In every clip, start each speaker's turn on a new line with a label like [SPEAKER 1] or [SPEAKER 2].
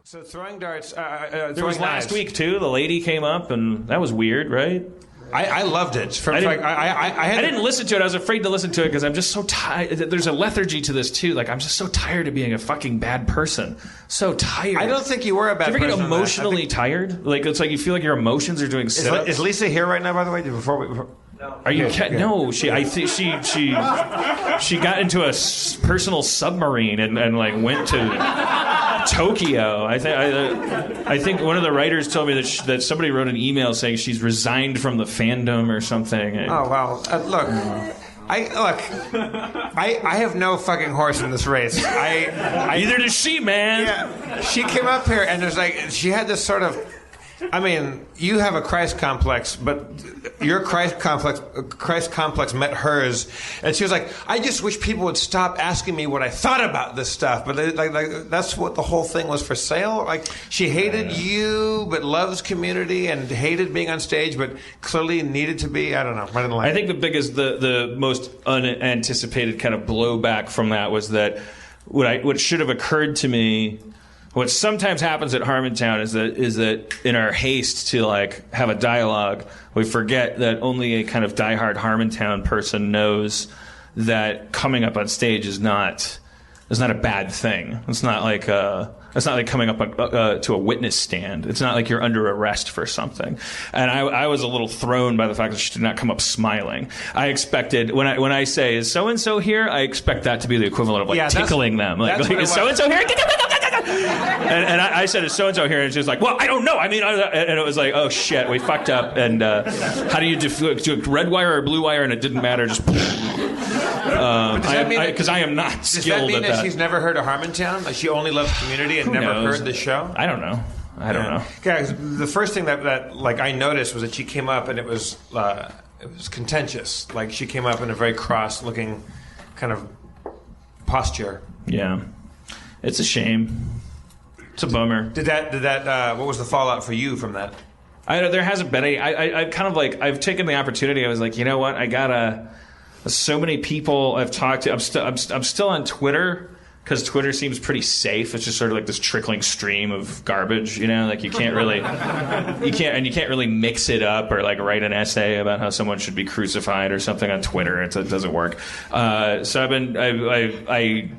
[SPEAKER 1] So throwing darts.
[SPEAKER 2] There was last week too. The lady came up, and that was weird, right?
[SPEAKER 1] I loved it.
[SPEAKER 2] I didn't listen to it. I was afraid to listen to it because I'm just so tired. There's a lethargy to this too. Like I'm just so tired of being a fucking bad person. So tired.
[SPEAKER 1] I don't think you were a bad person.
[SPEAKER 2] Do you ever get emotionally tired? Like it's like you feel like your emotions are doing sit-ups.
[SPEAKER 1] Is Lisa here right now? By the way, before.
[SPEAKER 2] No. Are you kidding? No, she got into a personal submarine and like went to Tokyo. I think one of the writers told me that somebody wrote an email saying she's resigned from the fandom or something.
[SPEAKER 1] Oh well, look. I have no fucking horse in this race.
[SPEAKER 2] Neither does she, man.
[SPEAKER 1] Yeah, she came up here and there's like she had this sort of. I mean, you have a Christ complex, but your Christ complex met hers, and she was like, "I just wish people would stop asking me what I thought about this stuff." But like that's what the whole thing was for sale. Like she hated you, but loves community, and hated being on stage, but clearly needed to be. I don't know. I didn't like.
[SPEAKER 2] I think the biggest, the most unanticipated kind of blowback from that was that what should have occurred to me. What sometimes happens at Harmontown is that in our haste to like have a dialogue, we forget that only a kind of diehard Harmontown person knows that coming up on stage is not a bad thing. It's not like coming up to a witness stand. It's not like you're under arrest for something. And I was a little thrown by the fact that she did not come up smiling. I expected when I say is so and so here, I expect that to be the equivalent of like tickling them. Like is so and so here? And I said, is so-and-so here? And she was like, well, I don't know. I mean, and it was like, oh, shit, we fucked up. And how do you do a red wire or blue wire? And it didn't matter. Just because I am not skilled at that. Does that mean that
[SPEAKER 1] she's never heard of Harmontown? Like she only loves community and never heard the show?
[SPEAKER 2] I don't know. I don't know.
[SPEAKER 1] Yeah, the first thing that like I noticed was that she came up and it was contentious. Like she came up in a very cross-looking kind of posture.
[SPEAKER 2] Yeah. It's a shame. It's a bummer.
[SPEAKER 1] Did that? What was the fallout for you from that?
[SPEAKER 2] There hasn't been any. I kind of like I've taken the opportunity. I was like, you know what? I gotta. So many people I've talked to. I'm still on Twitter because Twitter seems pretty safe. It's just sort of like this trickling stream of garbage, you know. Like you can't really mix it up or like write an essay about how someone should be crucified or something on Twitter. It doesn't work. So I've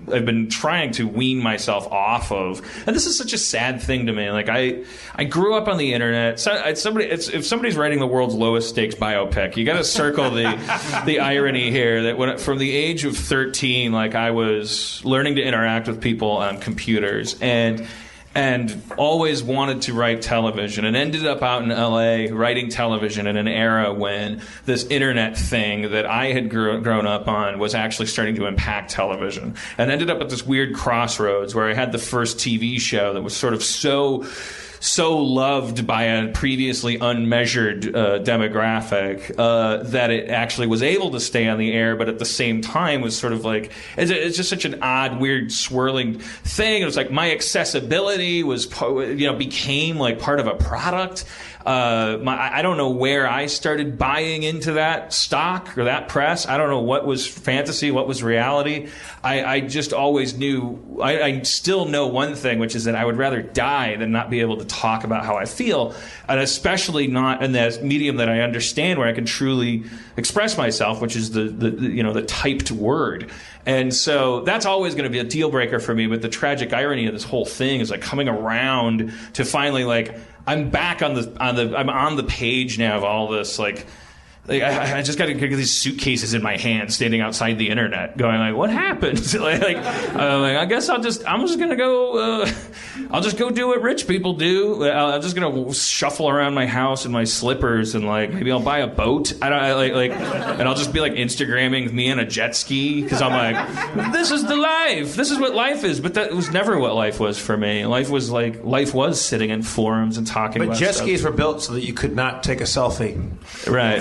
[SPEAKER 2] been trying to wean myself off of, and this is such a sad thing to me. Like I grew up on the internet. So if somebody's writing the world's lowest stakes biopic, you got to circle the irony here that from the age of 13, like I was learning to interact with people on computers and always wanted to write television and ended up out in LA writing television in an era when this internet thing that I had grown up on was actually starting to impact television, and ended up at this weird crossroads where I had the first TV show that was sort of so loved by a previously unmeasured demographic that it actually was able to stay on the air, but at the same time was sort of like it's just such an odd, weird, swirling thing. It was like my accessibility was became like part of a product. I don't know where I started buying into that stock or that press. I don't know what was fantasy, what was reality. I just always knew. I still know one thing, which is that I would rather die than not be able to talk about how I feel, and especially not in that medium that I understand, where I can truly express myself, which is the typed word. And so that's always going to be a deal breaker for me. But the tragic irony of this whole thing is like coming around to finally like I'm back I'm on the page now of all this like I just got to get these suitcases in my hand, standing outside the internet, going like, "What happened?" I guess I'm just gonna go. I'll just go do what rich people do. I'm just gonna shuffle around my house in my slippers and like maybe I'll buy a boat. And I'll just be like Instagramming me on a jet ski because I'm like, this is the life. This is what life is. But that was never what life was for me. Life was sitting in forums and talking.
[SPEAKER 1] But
[SPEAKER 2] about
[SPEAKER 1] jet
[SPEAKER 2] stuff.
[SPEAKER 1] skis were built so that you could not take a selfie.
[SPEAKER 2] Right.